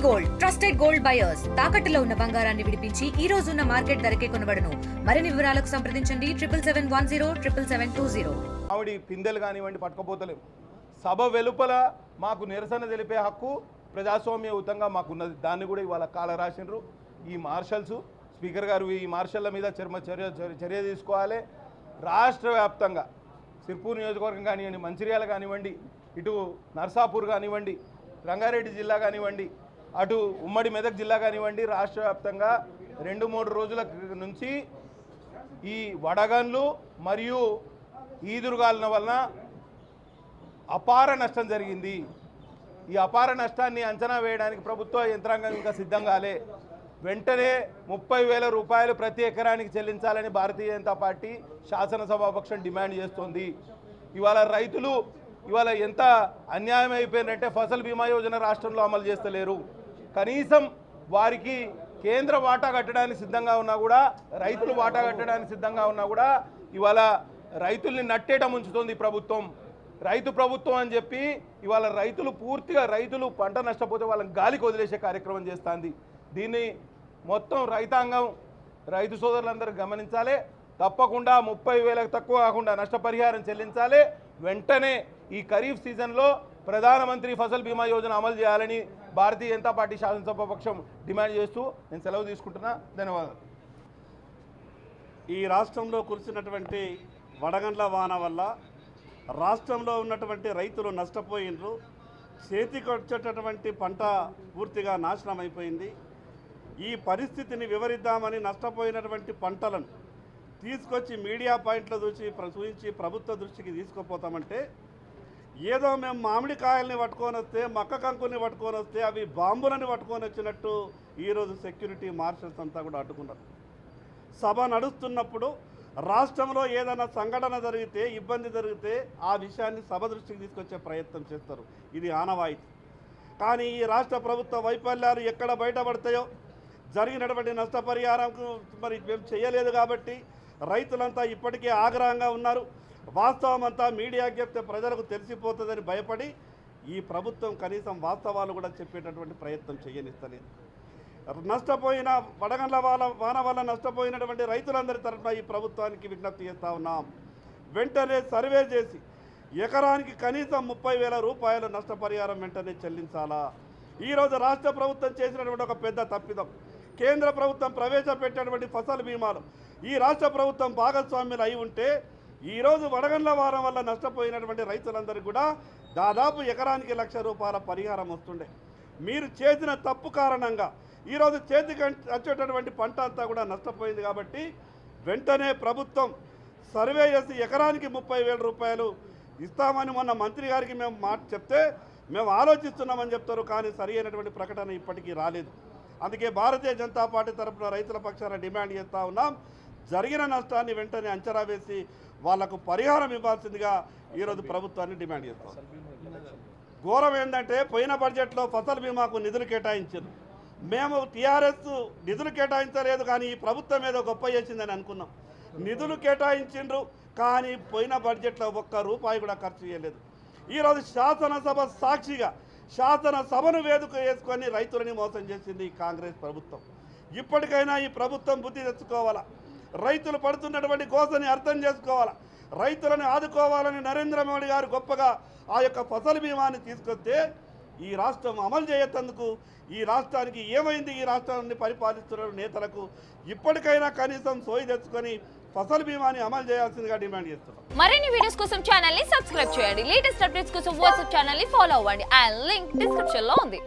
Gold trusted gold buyers తాకట్టులో ఉన్న బంగారాన్ని విడిపించి ఈ రోజు ఉన్న మార్కెట్ ధరకే కొనబడును. మరిన్ని వివరాలకు సంప్రదించండి 7710777720. ఆవిడ పిందెలు కానివ్వండి పట్టుకపోతలేము. సభ వెలుపల మాకు నిరసన తెలిపే హక్కు ప్రజాస్వామ్యయుతంగా మాకున్నది. దాన్ని కూడా ఇవాళ కాల రాసినారు ఈ మార్షల్స్. స్పీకర్ గారు ఈ మార్షల్ల మీద చర్య తీసుకోవాలి. రాష్ట్ర వ్యాప్తంగా సిర్పూర్ నియోజకవర్గం కానివ్వండి, మంచిర్యాల కానివ్వండి, ఇటు నర్సాపూర్ కానివ్వండి, రంగారెడ్డి జిల్లా కానివ్వండి, అటు ఉమ్మడి మెదక్ జిల్లా కానివ్వండి, రాష్ట్ర వ్యాప్తంగా 2-3 రోజుల నుంచి ఈ వడగన్లు మరియు ఈదురుగాలుల వలన అపార నష్టం జరిగింది. ఈ అపార నష్టాన్ని అంచనా వేయడానికి ప్రభుత్వ యంత్రాంగం ఇంకా సిద్ధం కాలే. వెంటనే 30,000 రూపాయలు ప్రతి ఎకరానికి చెల్లించాలని భారతీయ జనతా పార్టీ శాసనసభాపక్షం డిమాండ్ చేస్తోంది. ఇవాళ రైతులు ఇవాళ ఎంత అన్యాయం అయిపోయిందంటే ఫసల్ బీమా యోజన రాష్ట్రంలో అమలు చేస్తలేరు. కనీసం వారికి కేంద్ర వాటా కట్టడానికి సిద్ధంగా ఉన్నా కూడా, రైతులు వాటా కట్టడానికి సిద్ధంగా ఉన్నా కూడా ఇవాళ రైతుల్ని నట్టేట ముంచుతోంది ప్రభుత్వం. రైతు ప్రభుత్వం అని చెప్పి ఇవాళ రైతులు పంట నష్టపోతే వాళ్ళని గాలికి వదిలేసే కార్యక్రమం చేస్తుంది. దీన్ని మొత్తం రైతాంగం రైతు సోదరులందరూ గమనించాలి. తప్పకుండా 30,000 తక్కువ కాకుండా నష్టపరిహారం చెల్లించాలి. వెంటనే ఈ ఖరీఫ్ సీజన్లో ప్రధానమంత్రి ఫసల్ బీమా యోజన అమలు చేయాలని భారతీయ జనతా పార్టీ శాసనసభాపక్షం డిమాండ్ చేస్తూ నేను సెలవు తీసుకుంటున్నా. ధన్యవాదాలు. ఈ రాష్ట్రంలో కురిసినటువంటి వడగండ్ల వాన వల్ల రాష్ట్రంలో ఉన్నటువంటి రైతులు నష్టపోయినరు. చేతికి వచ్చేటటువంటి పంట పూర్తిగా నాశనం అయిపోయింది. ఈ పరిస్థితిని వివరిద్దామని నష్టపోయినటువంటి పంటలను తీసుకొచ్చి మీడియా పాయింట్లో చూపించి ప్రభుత్వ దృష్టికి తీసుకుపోతామంటే ఏదో మేము మామిడికాయల్ని పట్టుకొని వస్తే, మక్క కంకుల్ని పట్టుకొని వస్తే అవి బాంబులని పట్టుకొని వచ్చినట్టు ఈరోజు సెక్యూరిటీ మార్షల్స్ అంతా కూడా అడ్డుకున్నారు. సభ నడుస్తున్నప్పుడు రాష్ట్రంలో ఏదైనా సంఘటన జరిగితే, ఇబ్బంది జరిగితే ఆ విషయాన్ని సభ దృష్టికి తీసుకొచ్చే ప్రయత్నం చేస్తారు. ఇది ఆనవాయితీ. కానీ ఈ రాష్ట్ర ప్రభుత్వ వైఫల్యాలు ఎక్కడ బయటపడతాయో, జరిగినటువంటి నష్టపరిహారంకు మరి మేము చేయలేదు కాబట్టి రైతులంతా ఇప్పటికే ఆగ్రహంగా ఉన్నారు. వాస్తవం అంతా మీడియాకి చెప్తే ప్రజలకు తెలిసిపోతుందని భయపడి ఈ ప్రభుత్వం కనీసం వాస్తవాలు కూడా చెప్పేటటువంటి ప్రయత్నం చేయనిస్తలేదు. నష్టపోయిన వడగండ్ల వాన వల్ల నష్టపోయినటువంటి రైతులందరి తరఫున ఈ ప్రభుత్వానికి విజ్ఞప్తి చేస్తూ ఉన్నాం. వెంటనే సర్వే చేసి ఎకరానికి కనీసం 30,000 రూపాయలు నష్టపరిహారం వెంటనే చెల్లించాలా. ఈరోజు రాష్ట్ర ప్రభుత్వం చేసినటువంటి ఒక పెద్ద తప్పిదం, కేంద్ర ప్రభుత్వం ప్రవేశపెట్టినటువంటి ఫసల్ బీమాలు ఈ రాష్ట్ర ప్రభుత్వం భాగస్వామ్యులు అయి ఉంటే ఈరోజు వడగండ్ల వారం వల్ల నష్టపోయినటువంటి రైతులందరికీ కూడా దాదాపు ఎకరానికి ₹1,00,000 పరిహారం వస్తుండే. మీరు చేసిన తప్పు కారణంగా ఈరోజు చేతికి వచ్చేటటువంటి పంట అంతా కూడా నష్టపోయింది. కాబట్టి వెంటనే ప్రభుత్వం సర్వే చేసి ఎకరానికి 30,000 రూపాయలు ఇస్తామని మొన్న మంత్రి గారికి మేము మాట చెప్తే మేము ఆలోచిస్తున్నామని చెప్తారు. కానీ సరి అయినటువంటి ప్రకటన ఇప్పటికీ రాలేదు. అందుకే భారతీయ జనతా పార్టీ తరఫున రైతుల పక్షాన డిమాండ్ చేస్తూ ఉన్నాం. జరిగిన నష్టాన్ని వెంటనే అంచనా వేసి వాళ్లకు పరిహారం ఇవ్వాల్సిందిగా ఈరోజు ప్రభుత్వాన్ని డిమాండ్ చేస్తాం. ఘోరం ఏంటంటే పోయిన బడ్జెట్లో ఫసల్ బీమాకు నిధులు కేటాయించారు. మేము టీఆర్ఎస్ నిధులు కేటాయించలేదు, కానీ ఈ ప్రభుత్వం ఏదో గొప్ప చేసిందని అనుకున్నాం. నిధులు కేటాయించిండ్రు, కానీ పోయిన బడ్జెట్లో ₹1 కూడా ఖర్చు చేయలేదు. ఈరోజు శాసనసభ సాక్షిగా శాసనసభను వేదిక వేసుకొని రైతులని మోసం చేసింది ఈ కాంగ్రెస్ ప్రభుత్వం. ఇప్పటికైనా ఈ ప్రభుత్వం బుద్ధి తెచ్చుకోవాలా. రైతులు పడుతున్నటువంటి కోసని అర్థం చేసుకోవాలా. రైతులను ఆదుకోవాలని నరేంద్ర మోడీ గారు గొప్పగా ఆ యొక్క ఫసల్ బీమాని తీసుకొస్తే ఈ రాష్ట్రం అమలు చేయతందుకు ఈ రాష్ట్రానికి ఏమైంది, ఈ రాష్ట్రాన్ని పరిపాలిస్తున్న నేతలకు ఇప్పటికైనా కనీసం సోయి తెచ్చుకొని ఫసల్ బీమాని అమలు చేయాల్సిందిగా డిమాండ్ చేస్తున్నాం. మరిన్ని వీడియోస్ కోసం ఛానల్ ని సబ్స్క్రైబ్ చేయండి. లేటెస్ట్ అప్డేట్స్ కోసం వాట్సాప్ ఛానల్ ని ఫాలో అవ్వండి. ఆ లింక్ డిస్క్రిప్షన్ లో ఉంది.